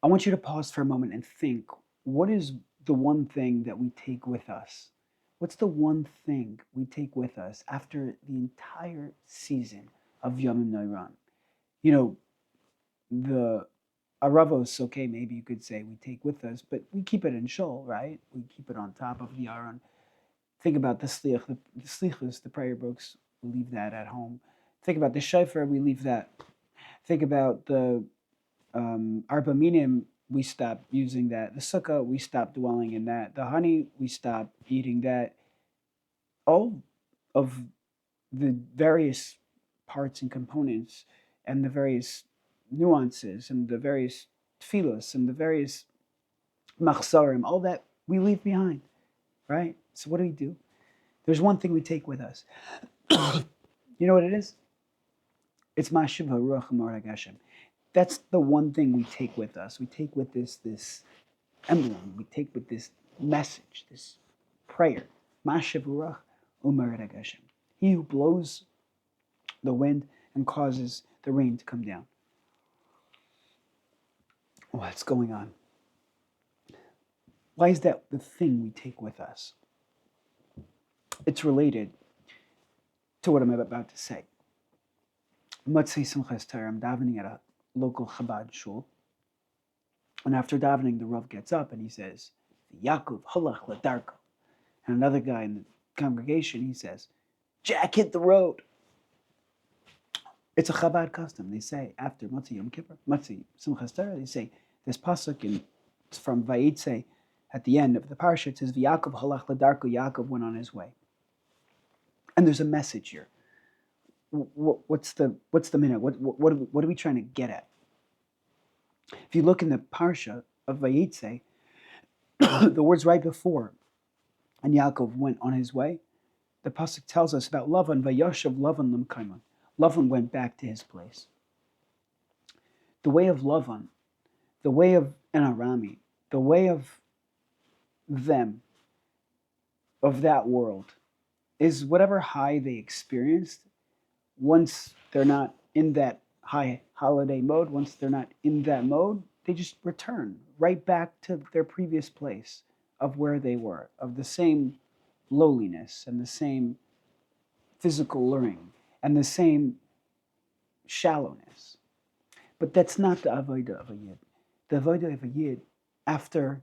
I want you to pause for a moment and think, what is the one thing that we take with us? What's the one thing we take with us after the entire season of Yom Noiran? You know, the Aravos, okay, maybe you could say we take with us, but we keep it in shul, right? We keep it on top of the Aron. Think about the Sliach, the Slichus, the prayer books, we leave that at home. Think about the Shofar, we leave that. Think about the Arba Minim, we stop using that. The Sukkah, we stop dwelling in that. The honey, we stop eating that. All of the various parts and components and the various nuances and the various tefillos and the various machzarim, all that we leave behind, right? So what do? There's one thing we take with us. You know what it is? It's Mashiv HaRuach U'Morid HaGashem. That's the one thing we take with us. We take with this emblem. We take with this message, this prayer. Mashiv HaRuach U'Morid HaGashem. He who blows the wind and causes the rain to come down. What's going on? Why is that the thing we take with us? It's related to what I'm about to say. Motzai Simchas Torah, I'm davening at a local Chabad shul. And after davening, the Rav gets up and he says, Yaakov halach ladarko. And another guy in the congregation, he says, Jack hit the road. It's a Chabad custom. They say after Motzai Yom Kippur, Motzai Simchas Torah, they say this pasuk it's from Vayitze at the end of the parsha. It says, Yaakov halach ladarko. Yaakov went on his way. And there's a message here. What's the minute? What are we trying to get at? If you look in the parsha of Vayitze, the words right before, and Yaakov went on his way, the pasuk tells us about Lavan, Vayashav Lavan Limkaimon. Lavan went back to his place. The way of Lavan, the way of an Arami, the way of them, of that world, is whatever high they experienced. Once they're not in that high holiday mode, once they're not in that mode, they just return right back to their previous place of where they were, of the same lowliness and the same physical luring and the same shallowness. But that's not the avodah of a yid. The avodah of a yid, after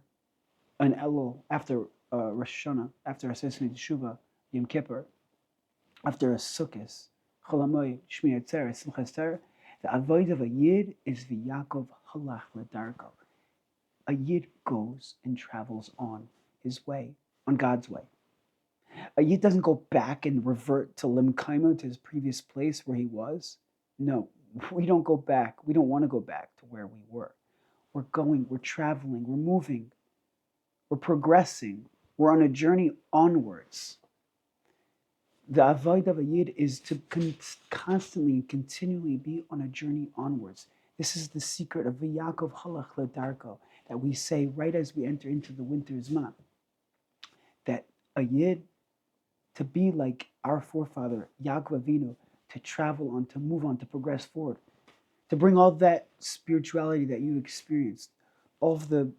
an Elul, after Rosh Hashanah, after Asesini Teshuvah, Yom Kippur, after a Sukkot, Cholamoy, Shmini Atzeres, Simchas Torah, the avodah of a yid is the Yaakov halach ledarko. A yid goes and travels on his way, on God's way. A yid doesn't go back and revert to Limkaimo, to his previous place where he was. No, we don't go back. We don't want to go back to where we were. We're going, we're traveling, we're moving, we're progressing, we're on a journey onwards. The avodah of a yid is to constantly and continually be on a journey onwards. This is the secret of the Yaakov halach ledarko that we say right as we enter into the winter's month. That a yid, to be like our forefather Yaakov Avinu, to travel on, to move on, to progress forward, to bring all that spirituality that you experienced, all of the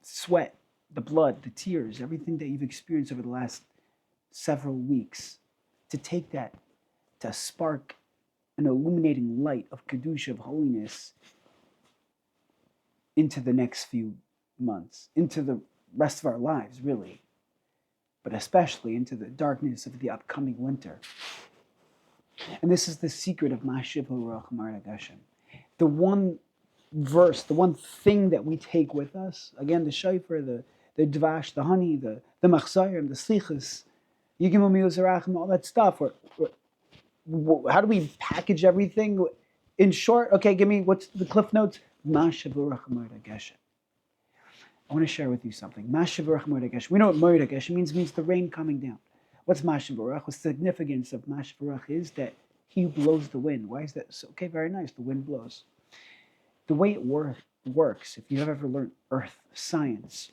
sweat, the blood, the tears, everything that you've experienced over the last several weeks, to take that, to spark an illuminating light of Kedusha, of holiness, into the next few months, into the rest of our lives, really, but especially into the darkness of the upcoming winter. And this is the secret of Mashiv HaRuach U'Morid HaGashem. The one verse, the one thing that we take with us, again, the shofar, the dvash, the honey, the machzarim, the slichas, Yigim U'Miyuzarachim, all that stuff. How do we package everything? In short, okay, give me, what's the cliff notes? Mashiv HaRuach U'Morid HaGashem. I want to share with you something. Mashiv HaRuach U'Morid HaGashem. We know what Morid HaGashem means the rain coming down. What's Mashiv HaRuach? The significance of Mashiv HaRuach is that he blows the wind. Why is that? So, okay, very nice. The wind blows. The way it works, if you've ever learned earth science,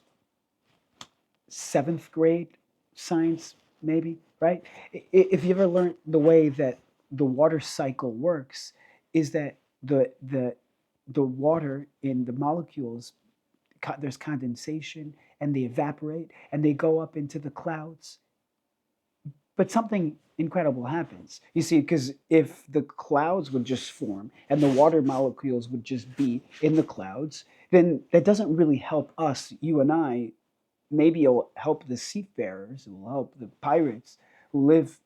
7th grade science, maybe, right? If you ever learned the way that the water cycle works, is that the the water in the molecules, there's condensation, and they evaporate, and they go up into the clouds. But something incredible happens. You see, because if the clouds would just form and the water molecules would just be in the clouds, then that doesn't really help us, you and I. Maybe it'll help the seafarers, it will help the pirates who live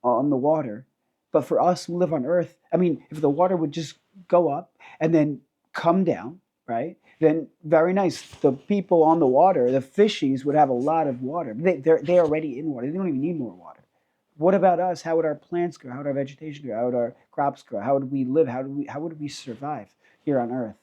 on the water. But for us who live on earth, I mean, if the water would just go up and then come down, right? Then very nice. The people on the water, the fishies, would have a lot of water. They're already in water. They don't even need more water. What about us? How would our plants grow? How would our vegetation grow? How would our crops grow? How would we live? How would we survive here on earth?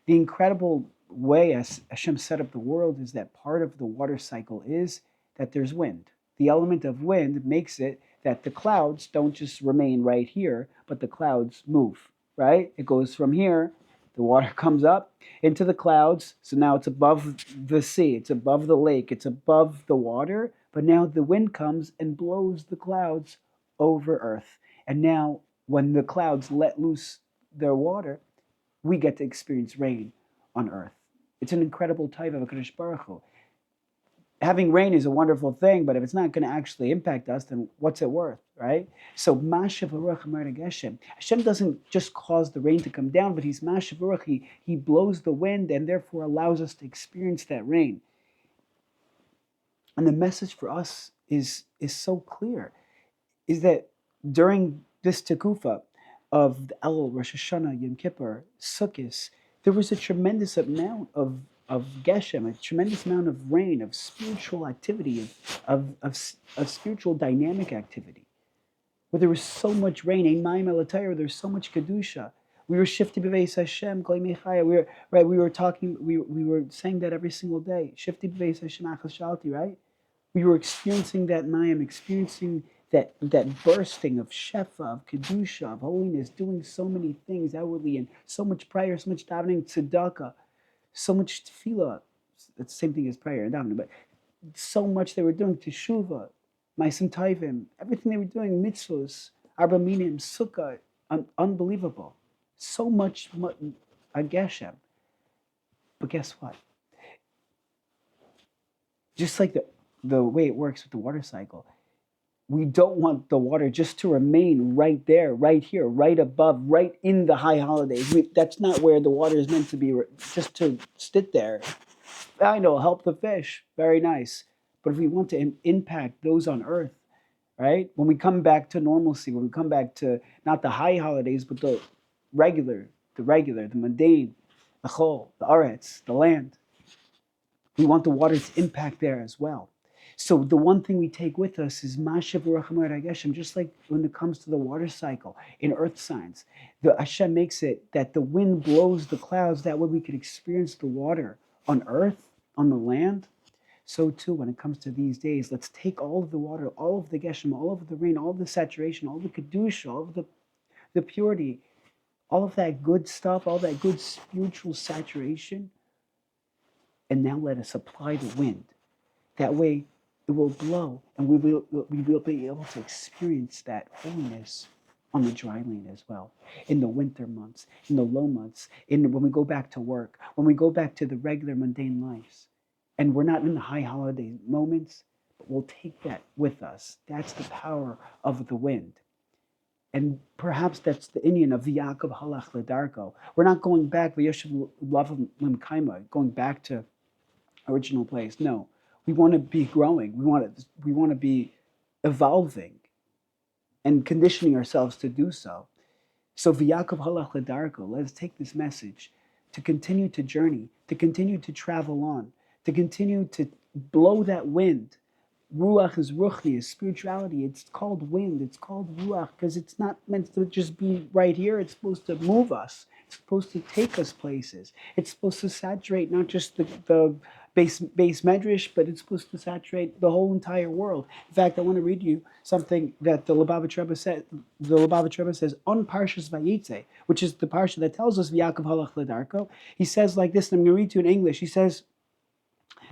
The incredible way as Hashem set up the world is that part of the water cycle is that there's wind. The element of wind makes it that the clouds don't just remain right here, but the clouds move, right? It goes from here, the water comes up into the clouds, so now it's above the sea, it's above the lake, it's above the water, but now the wind comes and blows the clouds over earth. And now when the clouds let loose their water, we get to experience rain on earth. It's an incredible type of HaKadosh Baruch Hu. Having rain is a wonderful thing, but if it's not going to actually impact us, then what's it worth, right? So Mashiv HaRuach U'Morid HaGashem. Hashem doesn't just cause the rain to come down, but He's Mashiv HaRuach. He blows the wind and therefore allows us to experience that rain. And the message for us is so clear, is that during this tekufa of the Elul, Rosh Hashanah, Yom Kippur, Sukkot, there was a tremendous amount of Geshem, a tremendous amount of rain, of spiritual activity, of spiritual dynamic activity, where there was so much rain, Ein Mayim Elatayr, there's so much Kedusha. We were shifty b'veis Hashem, Glei Mechaya. We were saying that every single day. Shifty b'veis Hashem Achas Shalti, right? We were experiencing that Mayim, experiencing that bursting of Shefa, of Kedusha, of holiness, doing so many things outwardly, and so much prayer, so much davening, tzedakah, so much tefillah. It's the same thing as prayer and davening, but so much they were doing, teshuvah, ma'asim tovim, everything they were doing, mitzvos, arba minim, sukkah, unbelievable. So much Geshem. But guess what? Just like the way it works with the water cycle, we don't want the water just to remain right there, right here, right above, right in the high holidays. That's not where the water is meant to be, just to sit there. I know, help the fish, very nice. But if we want to impact those on earth, right? When we come back to normalcy, when we come back to not the high holidays, but the regular, the mundane, the chol, the aretz, the land, we want the water to impact there as well. So the one thing we take with us is Mashiv HaRuach U'Morid HaGashem, just like when it comes to the water cycle in earth signs. The Hashem makes it that the wind blows the clouds, that way we could experience the water on earth, on the land. So too, when it comes to these days, let's take all of the water, all of the Geshem, all of the rain, all of the saturation, all of the Kedusha, all of the purity, all of that good stuff, all that good spiritual saturation, and now let us apply the wind. That way, it will blow, and we will be able to experience that holiness on the dry land as well. In the winter months, in the low months, when we go back to work, when we go back to the regular mundane lives. And we're not in the high holiday moments, but we'll take that with us. That's the power of the wind. And perhaps that's the Indian of V'Yakov Halach L'Darko. We're not going back, V'Yoshev Lav L'Mkaima, going back to original place. No. We want to be growing. We want to be evolving and conditioning ourselves to do so. So V'Yakov Halach L'Darko, let us take this message to continue to journey, to continue to travel on, to continue to blow that wind. Ruach is ruchni, is spirituality. It's called wind. It's called ruach because it's not meant to just be right here. It's supposed to move us. It's supposed to take us places. It's supposed to saturate not just the base medrash, but it's supposed to saturate the whole entire world. In fact, I want to read you something that the Lubavitch Rebbe said. The Lubavitch Rebbe says on Parshas Vayetze, which is the parsha that tells us V'Yakov Halach L'Darko. He says like this, and I'm going to read to you in English. He says,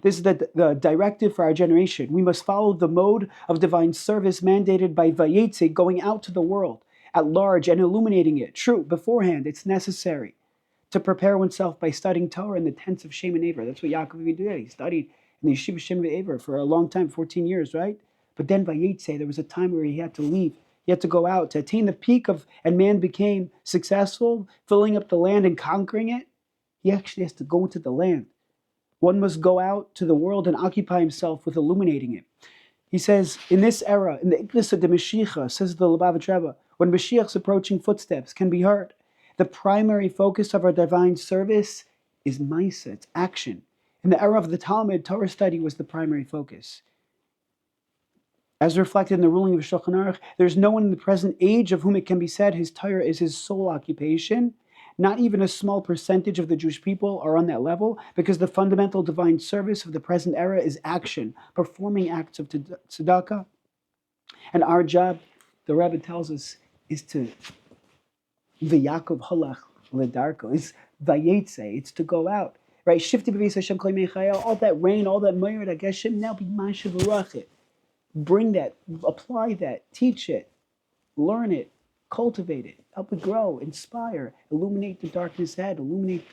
this is the directive for our generation. We must follow the mode of divine service mandated by Vayetze, going out to the world at large and illuminating it. True, beforehand, it's necessary to prepare oneself by studying Torah in the tents of Shem and Aver. That's what Yaakov Avinu did. He studied in the yeshiva Shem and Aver for a long time, 14 years, right? But then Vayetze, there was a time where he had to leave. He had to go out to attain the peak of, and man became successful, filling up the land and conquering it. He actually has to go into the land. One must go out to the world and occupy himself with illuminating it. He says, in this era, in the Iklis of the Mashiach, says the Lubavitch Rebbe, when Mashiach's approaching footsteps can be heard, the primary focus of our divine service is Maisa, it's action. In the era of the Talmud, Torah study was the primary focus. As reflected in the ruling of Shulchan Aruch, there's no one in the present age of whom it can be said his Torah is his sole occupation. Not even a small percentage of the Jewish people are on that level, because the fundamental divine service of the present era is action, performing acts of tzedakah. And our job, the Rebbe tells us, is to v'Yaakov halach ledarko, is vayetze, it's to go out. Right? Shifti b'vis Hashem kol yemei chayil, all that rain, all that Motzai Simchas HaGashem, now be Mashiv HaRuach. Bring that, apply that, teach it, learn it, cultivate it, help it grow, inspire, illuminate the darkness ahead, illuminate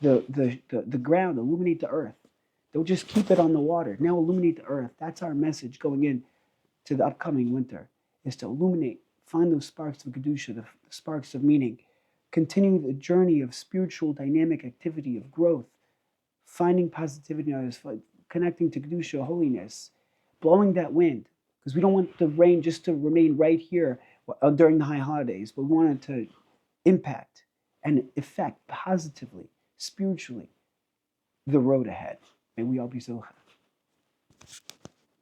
the ground, illuminate the earth. Don't just keep it on the water. Now illuminate the earth. That's our message going in to the upcoming winter, is to illuminate, find those sparks of Kedusha, the sparks of meaning, continue the journey of spiritual dynamic activity, of growth, finding positivity in others, connecting to Kedusha, holiness, blowing that wind, because we don't want the rain just to remain right here during the high holidays, but we want it to impact and affect positively, spiritually, the road ahead. May we all be so.